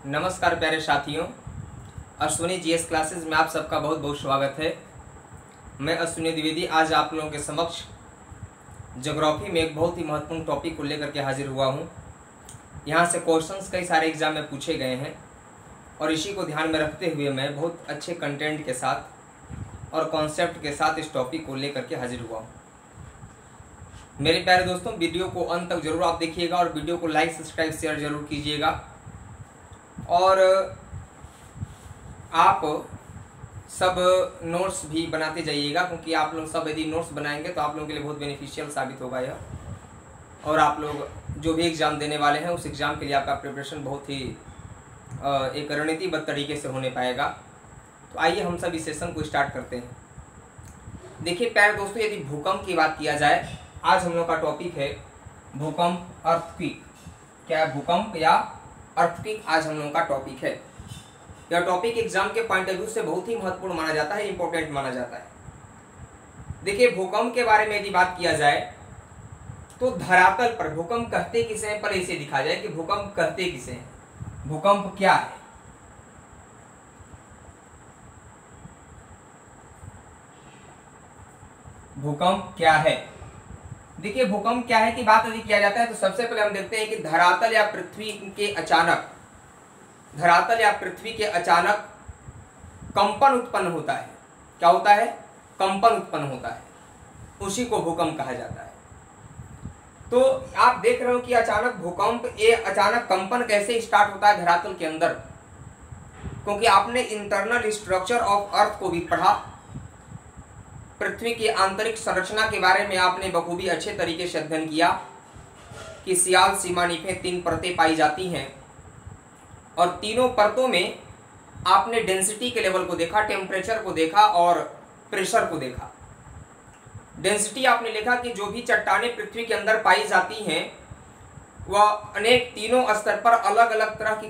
नमस्कार प्यारे साथियों, अश्विनी जीएस क्लासेस में आप सबका बहुत बहुत स्वागत है। मैं अश्विनी द्विवेदी आज आप लोगों के समक्ष ज्योग्राफी में एक बहुत ही महत्वपूर्ण टॉपिक को लेकर के हाजिर हुआ हूं। यहां से क्वेश्चंस कई सारे एग्जाम में पूछे गए हैं और इसी को ध्यान में रखते हुए मैं बहुत अच्छे कंटेंट के साथ और कॉन्सेप्ट के साथ इस टॉपिक को लेकर के हाजिर हुआ हूँ। मेरे प्यारे दोस्तों, वीडियो को अंत तक जरूर आप देखिएगा और वीडियो को लाइक सब्सक्राइब शेयर जरूर कीजिएगा। और आप सब नोट्स भी बनाते जाइएगा, क्योंकि आप लोग सब यदि नोट्स बनाएंगे तो आप लोगों के लिए बहुत बेनिफिशियल साबित होगा यह। और आप लोग जो भी एग्ज़ाम देने वाले हैं उस एग्ज़ाम के लिए आपका प्रिपरेशन बहुत ही एक रणनीतिबद्ध तरीके से होने पाएगा। तो आइए हम सब इस सेशन को स्टार्ट करते हैं। देखिए प्यारे दोस्तों, यदि भूकंप की बात किया जाए, आज हम लोग का टॉपिक है भूकंप, अर्थक्वेक। क्या है? भूकंप या अर्थक्वेक आज हम लोगों का टॉपिक है। यह टॉपिक एग्जाम के पॉइंट ऑफ व्यू से बहुत ही महत्वपूर्ण माना जाता है, इंपॉर्टेंट माना जाता है। देखिए भूकंप के बारे में यदि बात किया जाए तो धरातल पर भूकंप कहते किसे हैं, पर इसे दिखा जाए कि भूकंप कहते किसे हैं, भूकंप क्या है। भूकंप क्या है? देखिए भूकंप क्या है की बात यदि किया जाता है तो सबसे पहले हम देखते हैं कि धरातल या पृथ्वी के अचानक कंपन उत्पन्न होता है। क्या होता है? कंपन उत्पन्न होता है, उसी को भूकंप कहा जाता है। तो आप देख रहे हो कि अचानक भूकंप, ये अचानक कंपन कैसे स्टार्ट होता है धरातल के अंदर, क्योंकि आपने इंटरनल स्ट्रक्चर ऑफ अर्थ को भी पढ़ा। पृथ्वी की आंतरिक संरचना के बारे में आपने बखूबी अच्छे तरीके से अध्ययन किया कि सियाल सीमा निफें 3 परतें पाई जाती हैं और तीनों परतों में आपने डेंसिटी के लेवल को देखा, टेम्परेचर को देखा और प्रेशर को देखा। डेंसिटी आपने लिखा कि जो भी चट्टानें पृथ्वी के अंदर पाई जाती हैं वह अनेक तीनों स्तर पर अलग अलग तरह की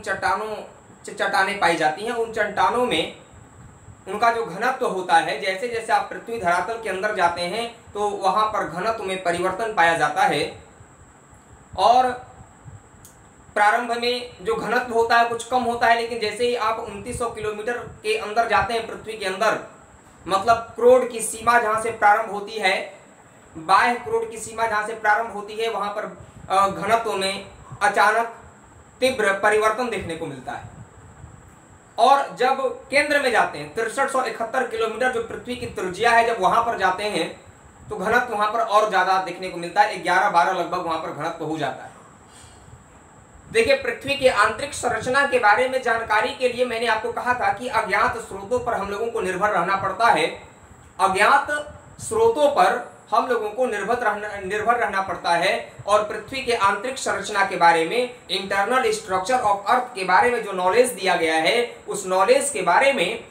चट्टानें पाई जाती हैं। उन चट्टानों में उनका जो घनत्व होता है, जैसे जैसे आप पृथ्वी धरातल के अंदर जाते हैं तो वहां पर घनत्व में परिवर्तन पाया जाता है। और प्रारंभ में जो घनत्व होता है कुछ कम होता है, लेकिन जैसे ही आप 2900 किलोमीटर के अंदर जाते हैं पृथ्वी के अंदर, मतलब करोड़ की सीमा जहां से प्रारंभ होती है, बाह्य करोड़ की सीमा जहां से प्रारंभ होती है, वहां पर घनत्व में अचानक तीव्र परिवर्तन देखने को मिलता है। और जब केंद्र में जाते हैं 6371 किलोमीटर जो पृथ्वी की त्रिज्या है, जब वहां पर जाते हैं तो घनत्व वहां पर और ज्यादा देखने को मिलता है, 11-12 लगभग वहां पर घनत्व हो जाता है। देखिए पृथ्वी के आंतरिक संरचना के बारे में जानकारी के लिए मैंने आपको कहा था कि अज्ञात स्रोतों पर हम लोगों को निर्भर रहना पड़ता है। अज्ञात स्रोतों पर हम लोगों को निर्भर रहना पड़ता है। और पृथ्वी के आंतरिक संरचना के बारे में, इंटरनल स्ट्रक्चर ऑफ अर्थ के बारे में जो नॉलेज दिया गया है, उस नॉलेज के बारे में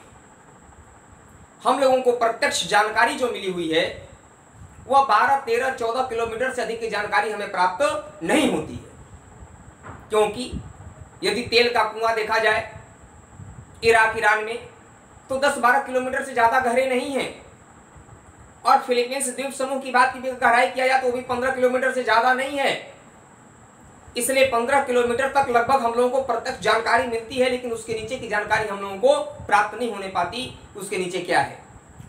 हम लोगों को प्रत्यक्ष जानकारी जो मिली हुई है वह 12, 13, 14 किलोमीटर से अधिक की जानकारी हमें प्राप्त नहीं होती है। क्योंकि यदि तेल का कुआं देखा जाए इराक ईरान में तो 10-12 किलोमीटर से ज्यादा गहरे नहीं है। और फिलीपींस द्वीप समूह की बात की गहराई किया जाए तो वो भी 15 किलोमीटर से ज्यादा नहीं है। इसलिए 15 किलोमीटर तक लगभग हम लोगों को प्रत्यक्ष जानकारी मिलती है, लेकिन उसके नीचे की जानकारी हम लोगों को प्राप्त नहीं होने पाती। उसके नीचे क्या है,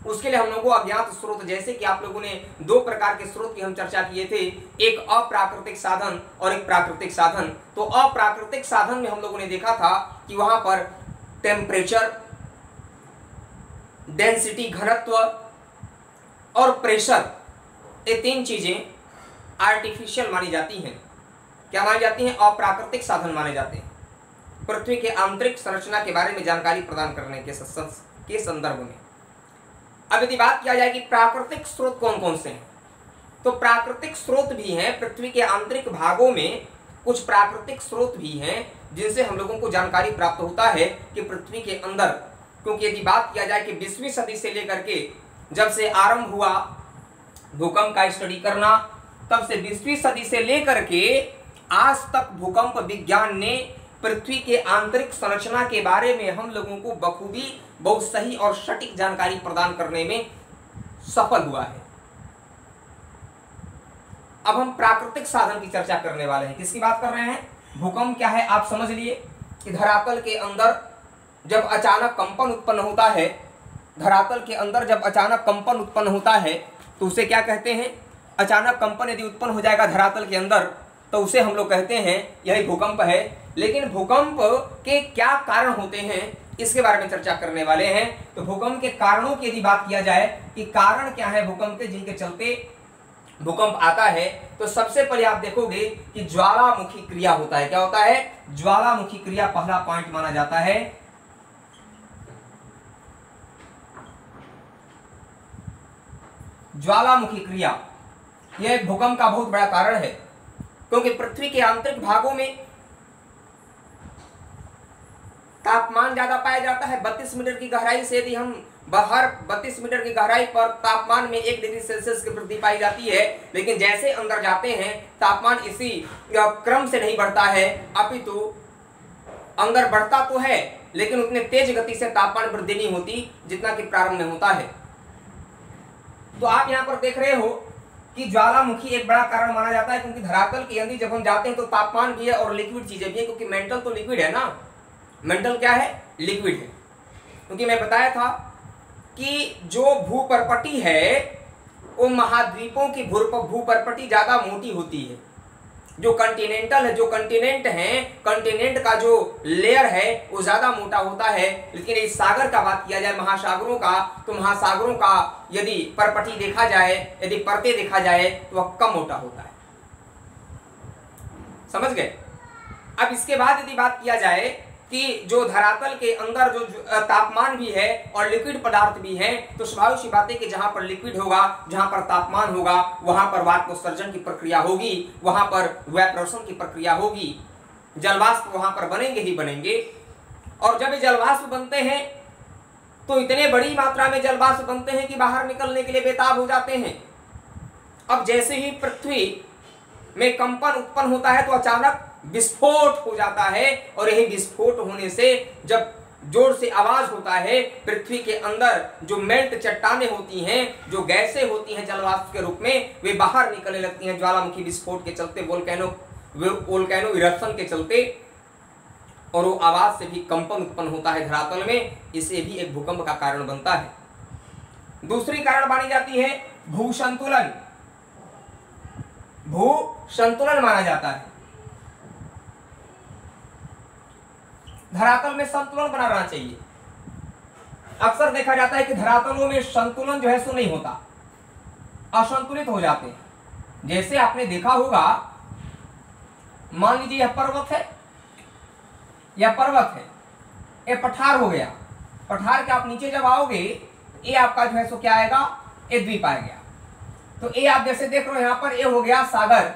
उसके लिए हम लोगों को अज्ञात स्रोत, जैसे कि आप लोगों ने 2 प्रकार के स्रोत की हम चर्चा किए थे, एक अप्राकृतिक साधन और एक प्राकृतिक साधन। तो अप्राकृतिक साधन में हम लोगों ने देखा था कि वहां पर टेम्परेचर, डेंसिटी, घनत्व और प्रेशर, ये 3 चीजें आर्टिफिशियल मानी जाती हैं। क्या मानी जाती हैं? अप्राकृतिक साधन माने जाते हैं पृथ्वी के आंतरिक संरचना के बारे में जानकारी प्रदान करने के संदर्भ में। अब यदि बात किया जाए कि प्राकृतिक स्रोत कौन कौन से हैं, तो प्राकृतिक स्रोत भी हैं पृथ्वी के आंतरिक भागों में। कुछ प्राकृतिक स्रोत भी हैं जिनसे हम लोगों को जानकारी प्राप्त होता है कि पृथ्वी के अंदर, क्योंकि यदि बात किया जाए कि 20वीं सदी से लेकर के जब से आरंभ हुआ भूकंप का स्टडी करना, तब से 20वीं सदी से लेकर के आज तक भूकंप विज्ञान ने पृथ्वी के आंतरिक संरचना के बारे में हम लोगों को बखूबी बहुत सही और सटीक जानकारी प्रदान करने में सफल हुआ है। अब हम प्राकृतिक साधन की चर्चा करने वाले हैं। किसकी बात कर रहे हैं? भूकंप क्या है आप समझ लिए, कि धरातल के अंदर जब अचानक कंपन उत्पन्न होता है, धरातल के अंदर जब अचानक कंपन उत्पन्न होता है तो उसे क्या कहते हैं? अचानक कंपन यदि उत्पन्न हो जाएगा धरातल के अंदर तो उसे हम लोग कहते हैं यही भूकंप है। लेकिन भूकंप के क्या कारण होते हैं इसके बारे में चर्चा करने वाले हैं। तो भूकंप के कारणों की यदि बात किया जाए कि कारण क्या है भूकंप के जिनके चलते भूकंप आता है, तो सबसे पहले आप देखोगे कि ज्वालामुखी क्रिया होता है। क्या होता है? ज्वालामुखी क्रिया पहला पॉइंट माना जाता है। ज्वालामुखी क्रिया यह भूकंप का बहुत बड़ा कारण है, क्योंकि पृथ्वी के आंतरिक भागों में तापमान ज्यादा पाया जाता है। 32 मीटर की गहराई से यदि हम बाहर 32 मीटर की गहराई पर तापमान में 1 डिग्री सेल्सियस की वृद्धि पाई जाती है, लेकिन जैसे अंदर जाते हैं तापमान इसी क्रम से नहीं बढ़ता है, अपितु अंदर बढ़ता तो है लेकिन उतने तेज गति से तापमान वृद्धि नहीं होती जितना कि प्रारंभ में होता है। तो आप यहाँ पर देख रहे हो कि ज्वालामुखी एक बड़ा कारण माना जाता है, क्योंकि धरातल के अंदर जब हम जाते हैं तो तापमान भी है और लिक्विड चीजें भी है, क्योंकि मेंटल तो लिक्विड है ना। मेंटल क्या है? लिक्विड है। क्योंकि मैं बताया था कि जो भूपर्पटी है वो महाद्वीपों की भूपर्पटी ज्यादा मोटी होती है। जो कंटिनेंटल है, जो कंटिनेंट है, कंटिनेंट का जो लेयर है वो ज्यादा मोटा होता है। लेकिन इस सागर का बात किया जाए, महासागरों का, तो महासागरों का यदि परपटी देखा जाए, यदि परतें देखा जाए तो वह कम मोटा होता है। समझ गए? अब इसके बाद यदि बात किया जाए कि जो धरातल के अंदर जो तापमान भी है और लिक्विड पदार्थ भी है, तो स्वाभाविक सी बात है कि जहां पर लिक्विड होगा, जहां पर तापमान होगा, वहां पर वाष्पोत्सर्जन की प्रक्रिया होगी, वहां पर इवेपोरेशन की प्रक्रिया होगी, जलवाष्प वहां पर बनेंगे ही बनेंगे। और जब ये जलवाष्प बनते हैं तो इतने बड़ी मात्रा में जलवाष्प बनते हैं कि बाहर निकलने के लिए बेताब हो जाते हैं। अब जैसे ही पृथ्वी में कंपन उत्पन्न होता है तो अचानक विस्फोट हो जाता है, और यही विस्फोट होने से जब जोर से आवाज होता है, पृथ्वी के अंदर जो मेल्ट चट्टानें होती हैं, जो गैसें होती हैं जलवाष्प के रूप में, वे बाहर निकलने लगती हैं ज्वालामुखी विस्फोट के चलते, वोल्केनो इरप्शन के चलते, और वो आवाज से भी कंपन उत्पन्न होता है धरातल में। इसे भी एक भूकंप का कारण बनता है। दूसरी कारण मानी जाती है भूसंतुलन। भूसंतुलन माना जाता है। धरातल में संतुलन बना रहना चाहिए। अक्सर देखा जाता है कि धरातलों में संतुलन जो है सो नहीं होता, असंतुलित हो जाते हैं। जैसे आपने देखा होगा, मान लीजिए यह पर्वत है, यह पर्वत है, यह पठार हो गया। पठार के आप नीचे जब आओगे, ये आपका जो है सो क्या आएगा? ये द्वीप आ गया। तो ये आप जैसे देख रहे हो यहाँ पर, ये हो गया सागर,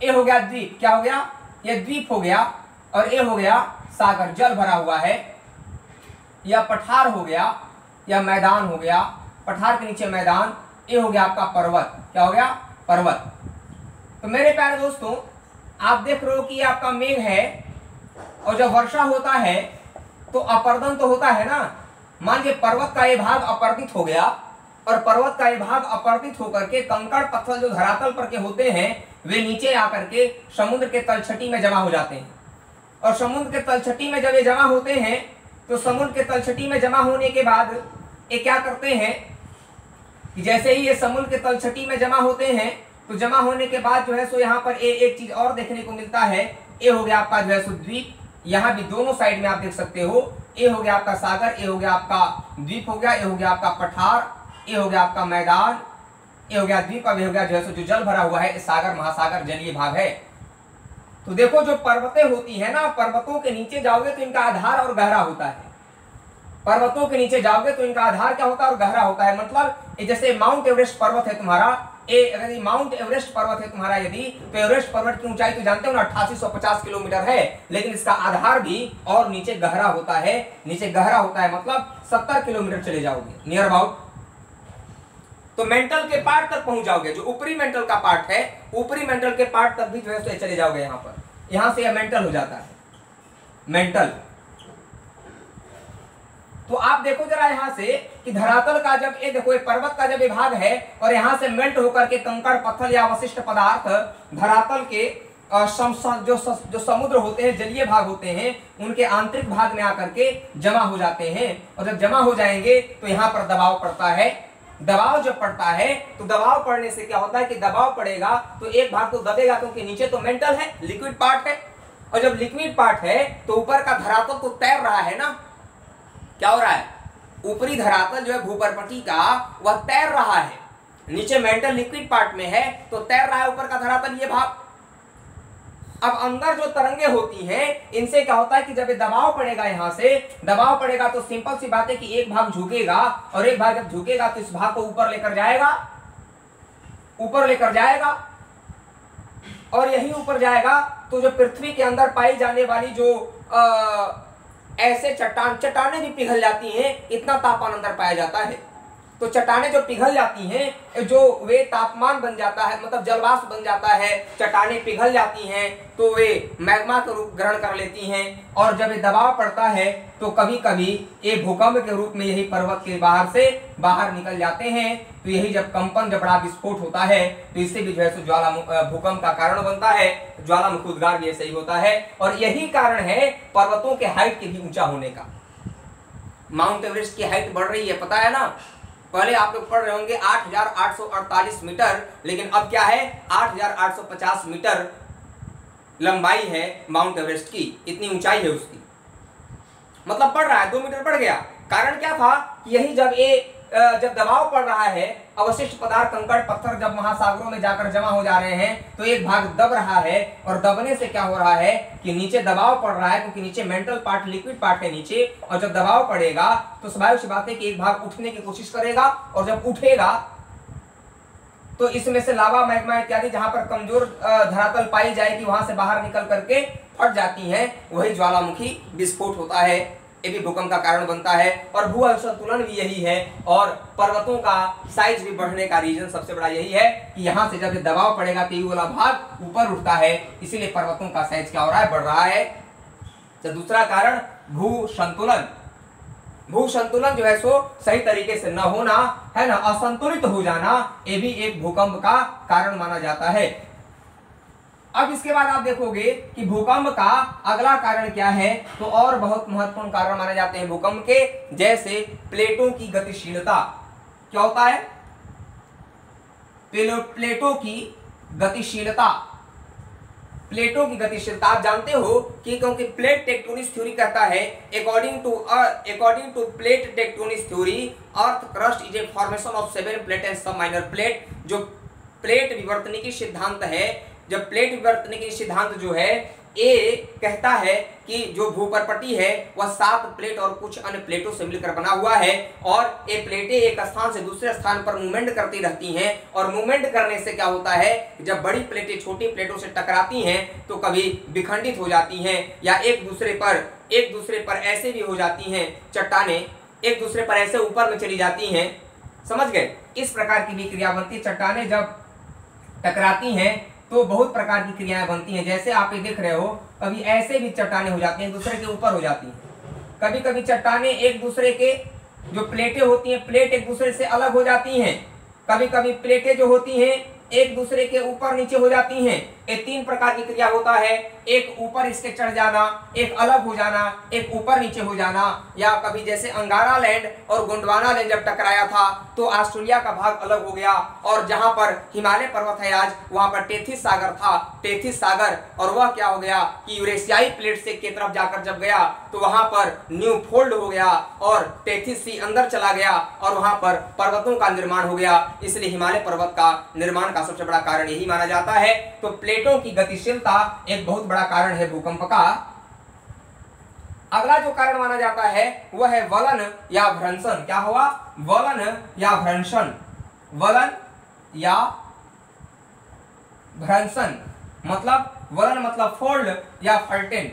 ये हो गया द्वीप। क्या हो गया? ये द्वीप हो गया, और ये हो गया सागर, जल भरा हुआ है। यह पठार हो गया, यह मैदान हो गया, पठार के नीचे मैदान, ये हो गया आपका पर्वत। क्या हो गया? पर्वत। तो मेरे प्यारे दोस्तों, आप देख रहे हो कि ये आपका मेघ है, और जब वर्षा होता है तो अपर्दन तो होता है ना। मान लीजिए पर्वत का ये भाग अपर्दित हो गया, और पर्वत का ये भाग अपर्दित होकर के कंकड़ पत्थर जो धरातल पर के होते हैं वे नीचे आकर के समुद्र के तलछटी में जमा हो जाते हैं। और समुद्र के तलछटी में जब ये जमा होते हैं तो समुद्र के तलछटी में जमा होने के बाद ये क्या करते हैं कि जैसे ही ये समुद्र के तलछटी में जमा होते हैं तो जमा होने के बाद जो है सो यहाँ पर एक चीज और देखने को मिलता है। ये हो गया आपका जो है सो द्वीप, यहाँ भी दोनों साइड में आप देख सकते हो। ये हो गया आपका सागर, ये हो गया आपका द्वीप हो गया, ये हो गया आपका पठार, ये हो गया आपका मैदान, ये हो गया द्वीप, अब ये हो गया जो है सो जो जल भरा हुआ है सागर, महासागर जलीय भाग है। तो देखो जो पर्वतें होती है ना, पर्वतों के नीचे जाओगे तो इनका आधार और गहरा होता है। पर्वतों के नीचे जाओगे तो इनका आधार क्या होता है? और गहरा होता है। मतलब जैसे माउंट एवरेस्ट पर्वत है तुम्हारा, यदि माउंट एवरेस्ट पर्वत है तुम्हारा यदि, तो एवरेस्ट पर्वत की ऊंचाई तो जानते हो ना 8850 किलोमीटर है, लेकिन इसका आधार भी और नीचे गहरा होता है। नीचे गहरा होता है मतलब 70 किलोमीटर चले जाओगे नियर अबाउट, तो मेंटल के पार्ट तक पहुंच जाओगे। जो ऊपरी मेंटल का पार्ट है, ऊपरी मेंटल के पार्ट तक भी जो है चले जाओगे। यहाँ पर, यहाँ से यह मेंटल हो जाता है, मेंटल। तो आप देखो जरा यहाँ से कि धरातल का जब ये देखो, ये पर्वत का जब विभाग है और यहाँ से मेल्ट होकर के कंकड़ पत्थर या अवशिष्ट पदार्थ धरातल के जो समुद्र होते हैं, जलीय भाग होते हैं, उनके आंतरिक भाग में आकर के जमा हो जाते हैं। और जब जमा हो जाएंगे तो यहाँ पर दबाव पड़ता है। दबाव जब पड़ता है तो दबाव पड़ने से क्या होता है कि दबाव पड़ेगा तो एक भाग तो दबेगा, क्योंकि नीचे तो मेंटल है, लिक्विड पार्ट है। और जब लिक्विड पार्ट है तो ऊपर का धरातल तो तैर रहा है ना। क्या हो रहा है? ऊपरी धरातल जो है भूपर्पटी का वह तैर रहा है। नीचे मेंटल लिक्विड पार्ट में है तो तैर रहा है ऊपर का धरातल, ये भाग। अब अंदर जो तरंगे होती हैं, इनसे क्या होता है कि जब ये दबाव पड़ेगा, यहां से दबाव पड़ेगा तो सिंपल सी बात है कि एक भाग झुकेगा, और एक भाग जब झुकेगा तो इस भाग को ऊपर लेकर जाएगा, ऊपर लेकर जाएगा। और यही ऊपर जाएगा तो जो पृथ्वी के अंदर पाई जाने वाली जो ऐसे चट्टानें भी पिघल जाती हैं, इतना तापमान अंदर पाया जाता है। तो चट्टानें जो पिघल जाती हैं, जो वे तापमान बन जाता है, मतलब जलवाष्प बन जाता है, चट्टानें पिघल जाती हैं तो वे मैग्मा का रूप ग्रहण कर लेती हैं। और जब ये दबाव पड़ता है तो कभी कभी ये भूकंप के रूप में यही पर्वत के बाहर से बाहर निकल जाते हैं। तो यही जब कंपन, जब बड़ा विस्फोट होता है तो इससे भी जो है भूकंप का कारण बनता है। ज्वालामुखी उद्गार भी ऐसे ही होता है। और यही कारण है पर्वतों के हाइट के भी ऊंचा होने का। माउंट एवरेस्ट की हाइट बढ़ रही है, पता है ना। पहले आप लोग पढ़ रहे होंगे 8,848 मीटर, लेकिन अब क्या है 8,850 मीटर लंबाई है माउंट एवरेस्ट की, इतनी ऊंचाई है उसकी। मतलब बढ़ रहा है, 2 मीटर बढ़ गया। कारण क्या था कि यही जब दबाव पड़ रहा है, अवशिष्ट पदार्थ, कंकड़ पत्थर जब महासागरों में जाकर जमा हो जा रहे हैं तो एक भाग दब रहा है। और दबने से क्या हो रहा है कि नीचे दबाव पड़ रहा है, क्योंकि नीचे मेंटल पार्ट, लिक्विड पार्ट है नीचे। और जब दबाव पड़ेगा तो स्वाभाविक सी बात है कि एक भाग उठने की कोशिश करेगा, और जब उठेगा तो इसमें से लावा, मैग्मा इत्यादि जहां पर कमजोर धरातल पाई जाएगी वहां से बाहर निकल करके फट जाती हैं, वही ज्वालामुखी विस्फोट होता है। ये भी भूकंप का कारण बनता है। और भू असंतुलन भी यही है। और पर्वतों का साइज भी बढ़ने का रीजन सबसे बड़ा यही है कि यहाँ से जब दबाव पड़ेगा तो ये वाला भाग ऊपर उठता है, इसीलिए पर्वतों का साइज क्या हो रहा है, बढ़ रहा है। तो दूसरा कारण भू संतुलन। भू संतुलन जो है सो सही तरीके से न होना है ना, असंतुलित हो जाना, ये भी एक भूकंप का कारण माना जाता है। अब इसके बाद आप देखोगे कि भूकंप का अगला कारण क्या है, तो और बहुत महत्वपूर्ण कारण माने जाते हैं भूकंप के, जैसे प्लेटों की गतिशीलता। क्या होता है? प्लेटों की गतिशीलता। प्लेटों की गतिशीलता आप जानते हो कि क्योंकि प्लेट टेक्टोनिक थ्योरी कहता है, according to plate tectonic theory, earth crust is a formation of 7 plate and sub minor plate. जो प्लेट विवर्तनिकी सिद्धांत है, जब प्लेट विवर्तनिकी सिद्धांत जो है ये कहता है कि जो भूपर्पटी है वह 7 प्लेट और कुछ अन्य प्लेटों से मिलकर बना हुआ है। और ये प्लेटें एक स्थान से दूसरे स्थान पर मूवमेंट करती रहती हैं। और मूवमेंट करने से क्या होता है, जब बड़ी प्लेटें छोटी प्लेटों से टकराती हैं तो कभी विखंडित हो जाती हैं, या एक दूसरे पर ऐसे भी हो जाती हैं, चट्टानें एक दूसरे पर ऐसे ऊपर में चली जाती हैं। समझ गए? इस प्रकार की भी क्रिया बनती है। चट्टानें जब टकराती हैं तो बहुत प्रकार की क्रियाएं बनती हैं। जैसे आप ये देख रहे हो, कभी ऐसे भी चट्टानें हो जाती हैं, दूसरे के ऊपर हो जाती हैं। कभी कभी चट्टानें एक दूसरे के, जो प्लेटें होती हैं, प्लेट एक दूसरे से अलग हो जाती हैं। कभी कभी प्लेटें जो होती हैं एक दूसरे के ऊपर नीचे हो जाती हैं। ये 3 प्रकार की क्रिया होता है। एक ऊपर इसके चढ़ जाना, एक अलग हो जाना, एक ऊपर नीचे हो जाना। या कभी जैसे अंगारा लैंड और गोंडवाना लैंड जब टकराया था तो ऑस्ट्रेलिया का भाग अलग हो गया, और जहां पर हिमालय पर्वत है आज, वहां पर टेथिस सागर था, टेथिस सागर, और वह क्या हो गया कि यूरेशियाई प्लेट से की तरफ जाकर जब गया तो वहां पर न्यू फोल्ड हो गया और टेथिस सी अंदर चला गया, और वहां पर पर्वतों का निर्माण हो गया। इसलिए हिमालय पर्वत का निर्माण का सबसे बड़ा कारण यही माना जाता है। तो प्लेटों की गतिशीलता एक बहुत बड़ा कारण है भूकंप का। अगला जो कारण माना जाता है वह है वलन या भ्रंशन। क्या हुआ? वलन या भ्रंशन। वलन या भ्रंशन मतलब, वलन मतलब फोल्ड या फल्टिंग।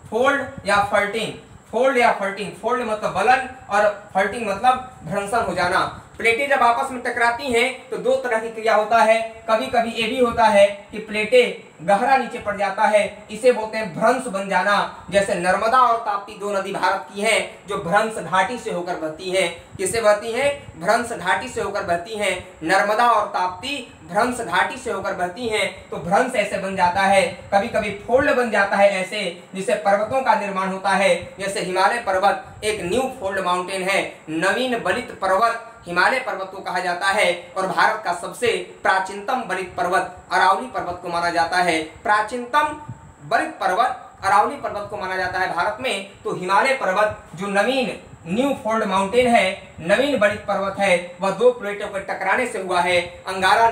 फोल्ड या फल्टिंग, फोल्ड या फल्टिंग। फोल्ड मतलब वलन और फल्टिंग मतलब भ्रंशन हो जाना। प्लेटें जब आपस में टकराती हैं तो दो तरह की क्रिया होता है। कभी कभी ये भी होता है कि प्लेटें गहरा नीचे पड़ जाता है, इसे बोलते हैं भ्रंश बन जाना। जैसे नर्मदा और ताप्ती दो नदी भारत की हैं जो भ्रंश घाटी से होकर बहती हैं। किससे बहती हैं? भ्रंश घाटी से होकर बहती हैं। नर्मदा और ताप्ती भ्रंश घाटी से होकर बहती हैं, तो भ्रंश ऐसे बन जाता है। कभी कभी फोल्ड बन जाता है ऐसे, जिससे पर्वतों का निर्माण होता है। जैसे हिमालय पर्वत एक न्यू फोल्ड माउंटेन है, नवीन बलित पर्वत हिमालय पर्वत को कहा जाता है। और भारत का सबसे प्राचीनतम बलित पर्वत अरावली पर्वत को माना जाता है। प्राचीनतम बलित पर्वत अरावली पर्वत को माना जाता है भारत में। तो हिमालय पर्वत जो नवीन न्यू फोल्ड माउंटेन है, नवीन बलित पर्वत है, वह दो प्लेटों के टकराने से हुआ है। अंगारा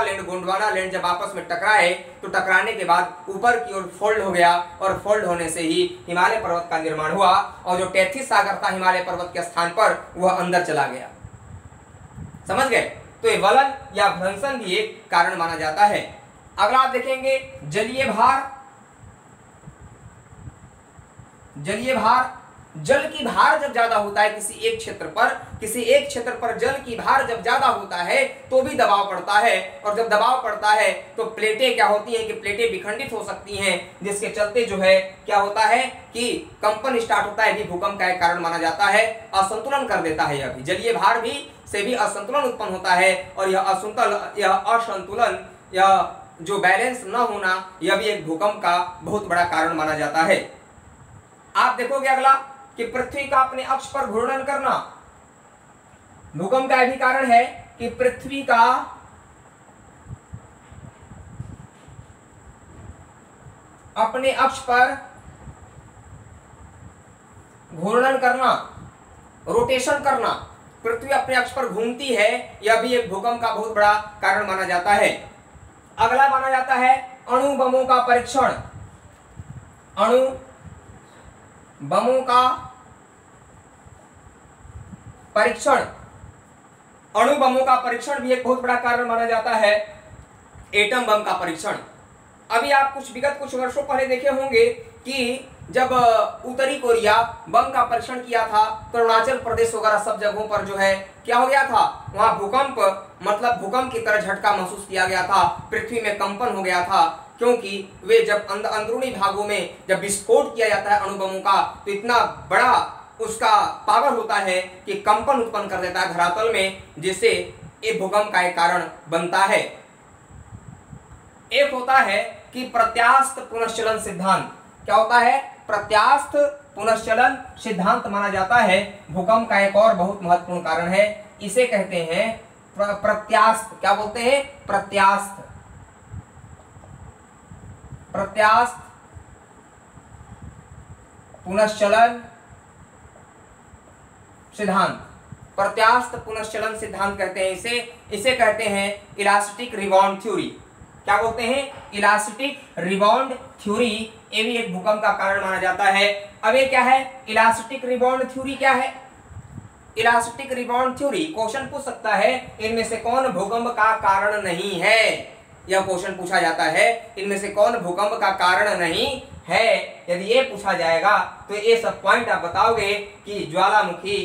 लैंड गोंडवाना लैंड जब आपस में टकराए तो टकराने के बाद ऊपर की ओर फोल्ड हो गया, और फोल्ड होने से ही हिमालय पर्वत का निर्माण हुआ। और जो टेथिस सागर था हिमालय पर्वत के स्थान पर, वह अंदर चला गया। समझ गए? तो ये वलन या भ्रंशन भी एक कारण माना जाता है। अगला आप देखेंगे जलीय भार। जलीय भार, जल की भार जब ज्यादा होता है किसी एक क्षेत्र पर जल की भार जब ज्यादा होता है तो भी दबाव पड़ता है। और जब दबाव पड़ता है तो प्लेटें क्या होती हैं कि प्लेटें विखंडित हो सकती हैं, जिसके चलते जो है क्या होता है कि कंपन स्टार्ट होता है। भी भूकंप का एक कारण माना जाता है, असंतुलन कर देता है। यह भी जलीय भार भी से भी असंतुलन उत्पन्न होता है, और यह असंतुलन या जो बैलेंस न होना, यह भी एक भूकंप का बहुत बड़ा कारण माना जाता है। आप देखोगे अगला कि पृथ्वी का अपने अक्ष पर घूर्णन करना। भूकंप का भी कारण है कि पृथ्वी का अपने अक्ष पर घूर्णन करना, रोटेशन करना। पृथ्वी अपने अक्ष पर घूमती है, यह भी एक भूकंप का बहुत बड़ा कारण माना जाता है। अगला माना जाता है अणु बमों का परीक्षण। अणु बमों का परीक्षण, अणु बमों का परीक्षण भी एक बहुत बड़ा कारण माना जाता है। एटम बम का परीक्षण, अभी आप कुछ वर्षों पहले देखे होंगे कि जब उत्तरी कोरिया बम का परीक्षण किया था तो अरुणाचल प्रदेश वगैरह सब जगहों पर जो है क्या हो गया था, वहां भूकंप की तरह झटका महसूस किया गया था। पृथ्वी में कंपन हो गया था, क्योंकि वे जब अंदरूनी भागों में जब विस्फोट किया जाता है अणु बमों का, तो इतना बड़ा उसका पावर होता है कि कंपन उत्पन्न कर देता है धरातल में, जिससे ये भूकंप का एक कारण बनता है। एक होता है कि प्रत्यास्थ पुनश्चलन सिद्धांत। क्या होता है? प्रत्यास्थ पुनश्चलन सिद्धांत माना जाता है भूकंप का एक और बहुत महत्वपूर्ण कारण है। इसे कहते हैं प्रत्यास्थ। क्या बोलते हैं? प्रत्यास्थ पुनश्चलन सिद्धांत। प्रत्यास्थ पुनश्चलन सिद्धांत कहते हैं इसे कहते हैं इलास्टिक रिबाउंड थ्योरी। क्या बोलते हैं? Elastic rebound theory. ये भी एक भूकंप का कारण माना जाता है। अब ये क्या है? इलास्टिक रिबाउंड थ्योरी क्या है? इलास्टिक रिबाउंड थ्योरी क्वेश्चन पूछ सकता है, इनमें से कौन भूकंप का कारण नहीं है? यह क्वेश्चन पूछा जाता है, इनमें से कौन भूकंप का कारण नहीं है? यदि ये पूछा जाएगा तो ये सब पॉइंट आप बताओगे कि ज्वालामुखी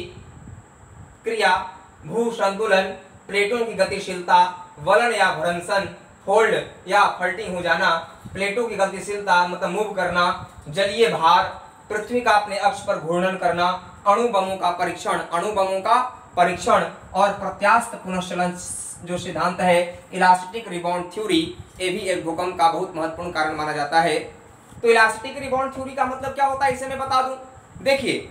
क्रिया, भू संतुलन, प्लेटों की गतिशीलता, वलन या भ्रंशन, फोल्ड या फल्टिंग हो जाना, प्लेटों की गतिशीलता मतलब मूव करना, जलीय भार, पृथ्वी का अपने अक्ष पर घूर्णन करना, अणु बमों का परीक्षण और प्रत्यास्थ पुनश्चलन जो सिद्धांत है इलास्टिक रिबाउंड थ्योरी, ये भी एक भूकंप का बहुत महत्वपूर्ण कारण माना जाता है। तो इलास्टिक रिबाउंड थ्योरी का मतलब क्या होता है इसे मैं बता दूं। देखिए,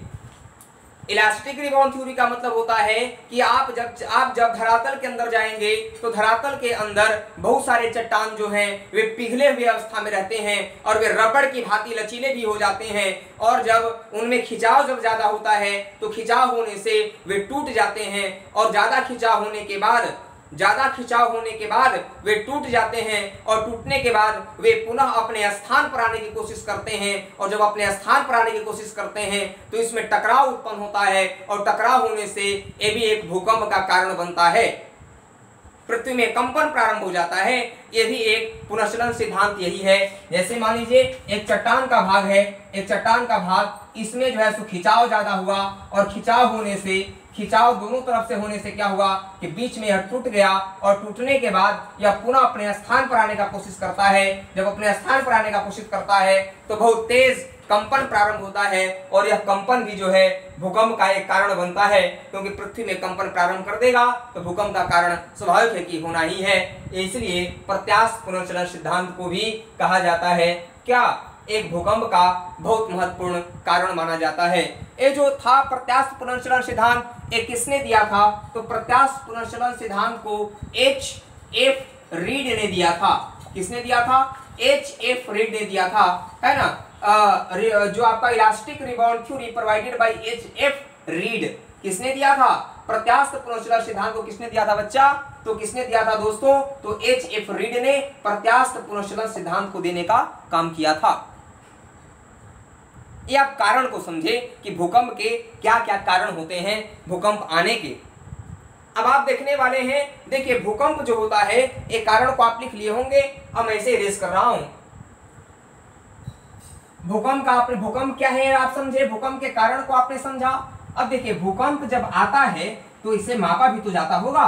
इलास्टिक रिबाउंड थ्योरी का मतलब होता है कि आप जब धरातल के अंदर जाएंगे तो धरातल के अंदर बहुत सारे चट्टान जो हैं वे पिघले हुए अवस्था में रहते हैं और वे रबड़ की भांति लचीले भी हो जाते हैं, और जब उनमें खिंचाव जब ज्यादा होता है तो खिंचाव होने से वे टूट जाते हैं, और ज्यादा खिंचाव होने के बाद वे टूट जाते हैं, और टूटने के बाद वे पुनः अपने स्थान पर आने की कोशिश करते हैं, और जब अपने स्थान पर आने की कोशिश करते हैं तो इसमें टकराव उत्पन्न होता है, और टकराव होने से ये भी एक भूकंप का कारण बनता है। पृथ्वी में कंपन प्रारंभ हो जाता है, ये भी एक पुनश्चलन सिद्धांत यही है। जैसे मान लीजिए एक चट्टान का भाग है, एक चट्टान का भाग, इसमें जो है सो खिंचाव ज्यादा हुआ, और खिंचाव खिंचाव दोनों तरफ से होने से क्या हुआ कि बीच में यह टूट गया और टूटने के बाद यह पुनः अपने स्थान पर आने का कोशिश करता है। जब अपने स्थान पर आने का कोशिश करता है तो बहुत तेज कंपन प्रारंभ होता है और यह कंपन भी जो है भूकंप का एक कारण बनता है, क्योंकि पृथ्वी में कंपन प्रारंभ कर देगा तो भूकंप का कारण स्वाभाविक है कि होना ही है। इसलिए प्रत्यास्थ पुनर्चलन सिद्धांत को भी कहा जाता है क्या, एक भूकंप का बहुत महत्वपूर्ण कारण माना जाता है। ये जो था प्रत्यास्थ पुनर्चलन सिद्धांत, ये किसने दिया था? तो प्रत्यास्थ पुनर्चलन सिद्धांत को H.F. रीड ने दिया था। किसने दिया था? H.F. रीड ने दिया था, है ना। जो आपका elastic rebound theory provided by H.F. Read किसने दिया था? प्रत्यास्थ पुनर्चलन सिद्धांत को किसने दिया था बच्चा? तो किसने दिया था दोस्तों? तो H.F. रीड ने प्रत्यास्थ पुनर्चलन सिद्धांत को देने का काम किया था। ये आप कारण को समझे कि भूकंप के क्या क्या कारण होते हैं भूकंप आने के। अब आप देखने वाले हैं, देखिए भूकंप जो होता है एक कारण को आप लिख लिए होंगे, अब मैं इसे इरेज कर रहा हूं। भूकंप का आपने, भूकंप क्या है आप समझे, भूकंप के कारण को आपने समझा। अब देखिए भूकंप जब आता है तो इसे मापा भी तो जाता होगा।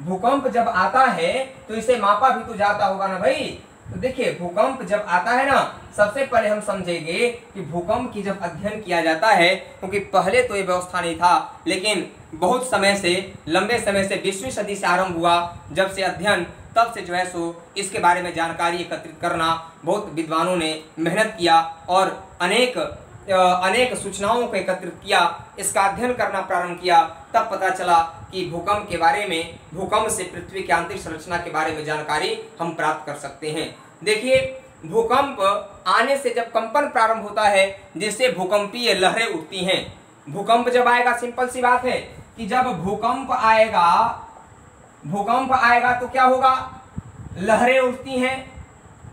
भूकंप जब आता है तो इसे मापा भी तो जाता होगा ना भाई। तो देखिए भूकंप जब आता है ना, सबसे पहले हम समझेंगे कि भूकंप की जब अध्ययन किया जाता है, क्योंकि पहले तो ये व्यवस्था नहीं था, लेकिन बहुत समय से, लंबे समय से 20वीं सदी से आरंभ हुआ जब से अध्ययन, तब से जो है सो इसके बारे में जानकारी एकत्रित करना बहुत विद्वानों ने मेहनत किया और अनेक सूचनाओं को एकत्रित किया, इसका अध्ययन करना प्रारंभ किया। तब पता चला कि भूकंप के बारे में, भूकंप से पृथ्वी की आंतरिक संरचना के बारे में जानकारी हम प्राप्त कर सकते हैं। देखिए भूकंप आने से जब कंपन प्रारंभ होता है जिससे भूकंपीय लहरें उठती हैं। भूकंप जब आएगा, सिंपल सी बात है कि जब भूकंप आएगा तो क्या होगा? लहरें उठती हैं।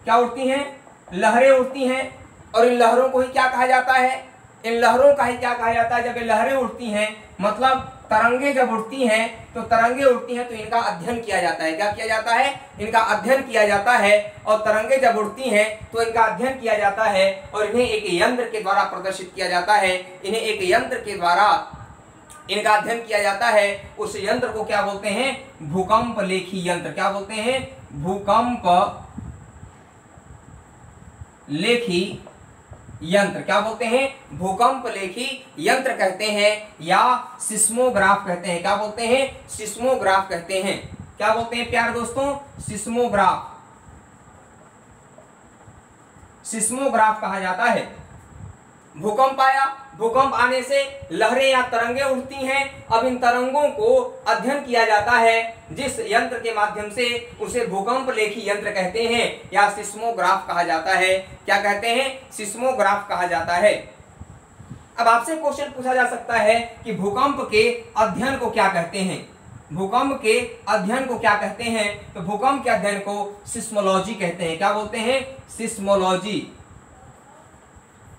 क्या उठती हैं? लहरें उठती हैं। और इन लहरों को ही क्या कहा जाता है? इन लहरों का ही क्या कहा जाता है? जब ये लहरें उठती हैं, मतलब तरंगे जब उठती हैं तो इनका अध्ययन किया जाता है। क्या किया जाता है? इनका अध्ययन किया जाता है। और तरंगे जब उठती हैं तो इनका अध्ययन किया जाता है और इन्हें एक यंत्र के द्वारा प्रदर्शित किया जाता है। इन्हें एक यंत्र के द्वारा इनका अध्ययन किया जाता है। उस यंत्र को क्या बोलते हैं? भूकंप लेखी यंत्र। क्या बोलते हैं? भूकंप लेखी यंत्र। क्या बोलते हैं? भूकंप लेखी यंत्र कहते हैं या सिस्मोग्राफ कहते हैं। क्या बोलते हैं? सिस्मोग्राफ कहते हैं। क्या बोलते हैं प्यारे दोस्तों? सिस्मोग्राफ। सिस्मोग्राफ कहा जाता है। भूकंप आया, भूकंप आने से लहरें या तरंगे उठती हैं। अब इन तरंगों को अध्ययन किया जाता है जिस यंत्र के माध्यम से, उसे भूकंप लेखी यंत्र कहते हैं या सिस्मोग्राफ कहा जाता है। क्या कहते हैं? सिस्मोग्राफ कहा जाता है। अब आपसे क्वेश्चन पूछा जा सकता है कि भूकंप के अध्ययन को क्या कहते हैं? भूकंप के अध्ययन को क्या कहते हैं? तो भूकंप के अध्ययन को सिस्मोलॉजी कहते हैं। क्या बोलते हैं? सिस्मोलॉजी।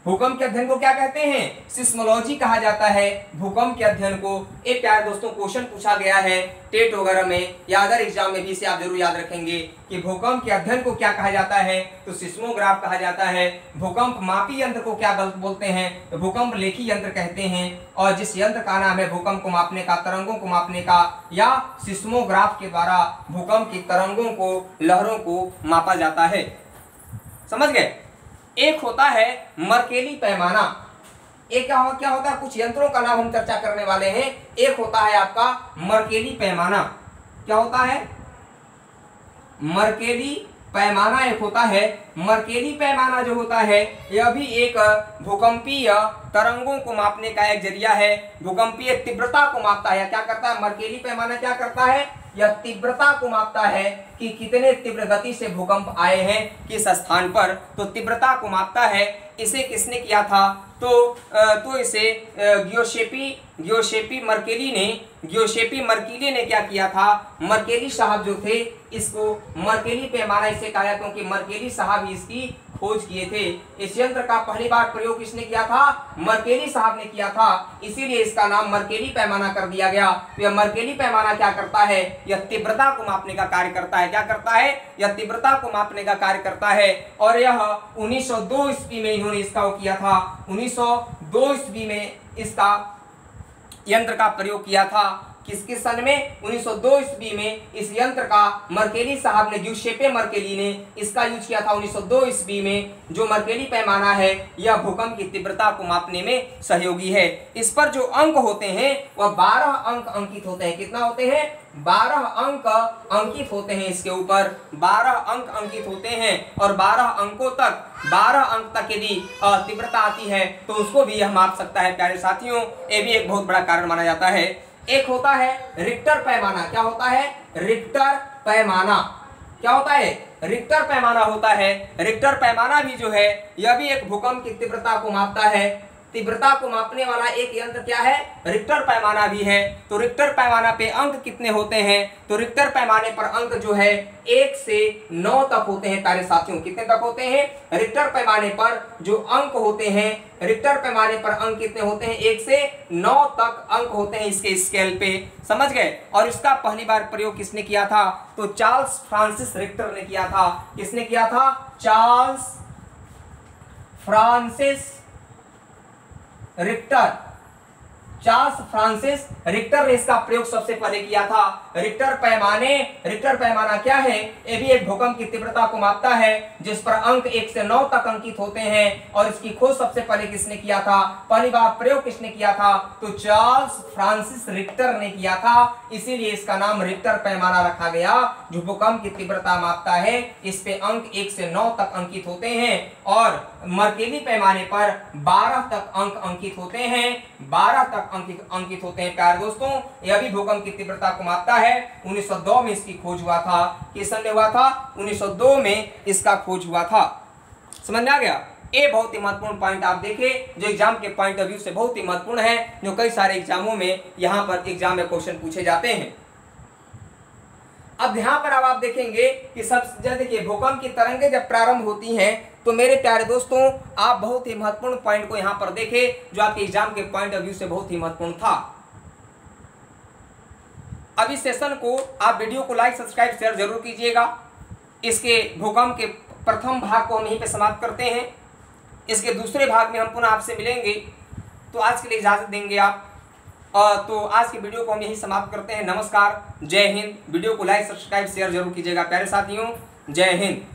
भूकंप के अध्ययन को क्या कहते हैं? सिस्मोलॉजी कहा जाता है भूकंप के अध्ययन को। एक प्यारे दोस्तों क्वेश्चन पूछा गया है टेट वगैरह में या अदर एग्जाम में भी, इसे आप जरूर याद रखेंगे कि भूकंप के अध्ययन को क्या कहा जाता है? तो सिस्मोग्राफ कहा जाता है। भूकंप मापी यंत्र को क्या बोलते हैं? तो भूकंप लेखी यंत्र कहते हैं। और जिस यंत्र का नाम है भूकंप को मापने का, तरंगों को मापने का, या सिस्मोग्राफ के द्वारा भूकंप की तरंगों को, लहरों को मापा जाता है। समझ गए? एक होता है मर्केली पैमाना। एक क्या होता है? कुछ यंत्रों का नाम हम चर्चा करने वाले हैं। एक होता है आपका मर्केली पैमाना। क्या होता है? मर्केली पैमाना एक होता है। मर्केली पैमाना जो होता है यह भी एक भूकंपीय तरंगों को मापने का एक जरिया है। भूकंपीय तीव्रता को मापता है। क्या करता है? मर्केली पैमाना क्या करता है? यह तीव्रता को मापता है कि कितने तीव्र गति से भूकंप आए हैं किस स्थान पर, तो तीव्रता को मापता है। इसे किसने किया था? तो इसे गियोसेपी मर्केली ने क्या किया था? मर्केली साहब जो थे, इसको मर्केली पैमाना इसे कहा, क्योंकि मर्केली साहब ही इसकी खोज किए थे। इस यंत्र का पहली बार प्रयोग किसने किया था? मर्केली साहब ने किया था, इसीलिए इसका नाम मर्केली पैमाना कर दिया गया। तो यह मर्केली पैमाना क्या करता है? यह तीव्रता को मापने का कार्य करता है। क्या करता है? यह तीव्रता को मापने का कार्य करता है। और यह 1902 ईस्वी में इन्होंने इसका किया था। 1902 ईस्वी में इसका यंत्र का प्रयोग किया था। किस सन में? 1902 ईस्वी में इस यंत्र का मर्केली साहब ने, ज्यूसेप्पे मर्केली ने इसका यूज किया था 1902 ईस्वी में। जो मर्केली पैमाना है यह भूकंप की तीव्रता को मापने में सहयोगी है। इस पर जो अंक होते हैं वह 12 अंक अंकित होते हैं। कितना होते हैं? 12 अंक अंकित होते हैं। इसके ऊपर 12 अंक अंकित होते हैं और 12 अंक तक यदि तीव्रता आती है तो उसको भी यह माप सकता है। प्यारे साथियों, ये भी एक बहुत बड़ा कारण माना जाता है। एक होता है रिक्टर पैमाना। क्या होता है? रिक्टर पैमाना। क्या होता है? रिक्टर पैमाना होता है। रिक्टर पैमाना भी जो है यह भी एक भूकंप की तीव्रता को मापता है। तीव्रता को मापने वाला एक यंत्र क्या है? रिक्टर पैमाना भी है। तो रिक्टर पैमाना पे अंक कितने होते हैं? तो रिक्टर पैमाने पर अंक जो है 1 से 9 तक होते हैं। प्यारे साथियों, कितने तक होते हैं? रिक्टर पैमाने पर जो अंक होते हैं, रिक्टर पैमाने पर अंक कितने होते हैं? 1 से 9 तक अंक होते हैं इसके स्केल पे। समझ गए? और इसका पहली बार प्रयोग किसने किया था? तो चार्ल्स फ्रांसिस रिक्टर ने किया था। किसने किया था? Charles Francis Richter. Charles Francis Richter ने इसका प्रयोग सबसे पहले किया था। रिक्टर पैमाना क्या है? ये भी एक भूकंप की तीव्रता को मापता है जिस पर अंक 1 से 9 तक अंकित होते हैं। और इसकी खोज सबसे पहले किसने किया था? पहली बार प्रयोग किसने किया था? तो चार्ल्स फ्रांसिस रिक्टर ने किया था। इसीलिए इसका नाम रिक्टर पैमाना रखा गया, जो भूकंप की तीव्रता मापता है। इस पे अंक 1 से 9 तक अंकित होते हैं और मर्केली पैमाने पर 12 तक अंक अंकित होते हैं। 12 तक अंकित होते हैं। प्यारे दोस्तों, यह भी भूकंप की तीव्रता को मापता है। 1902 में इसकी खोज हुआ था। किस सन में हुआ था? 1902 में इसका खोज हुआ था। समझ में आ गया? ये बहुत ही महत्वपूर्ण पॉइंट आप देखें, जो एग्जाम के पॉइंट ऑफ व्यू से बहुत ही महत्वपूर्ण है, जो कई सारे एग्जामों में यहाँ पर एग्जाम में क्वेश्चन पूछे जाते हैं। अब यहाँ पर अब आप देखेंगे कि सबसे देखिए, भूकंप की तरंगें जब प्रारंभ होती हैं तो मेरे प्यारे दोस्तों, आप बहुत ही महत्वपूर्ण पॉइंट को यहाँ पर देखें, जो आपके एग्जाम के पॉइंट ऑफ व्यू से बहुत ही महत्वपूर्ण था। अब इस सेशन को आप वीडियो को लाइक, सब्सक्राइब, शेयर जरूर कीजिएगा। इसके भूकंप के प्रथम भाग को हम यहीं पे समाप्त करते हैं। इसके दूसरे भाग में हम पुनः आपसे मिलेंगे। तो आज के लिए इजाजत देंगे आप। तो आज की वीडियो को हम यहीं समाप्त करते हैं। नमस्कार, जय हिंद। वीडियो को लाइक, सब्सक्राइब, शेयर जरूर कीजिएगा प्यारे साथियों। जय हिंद।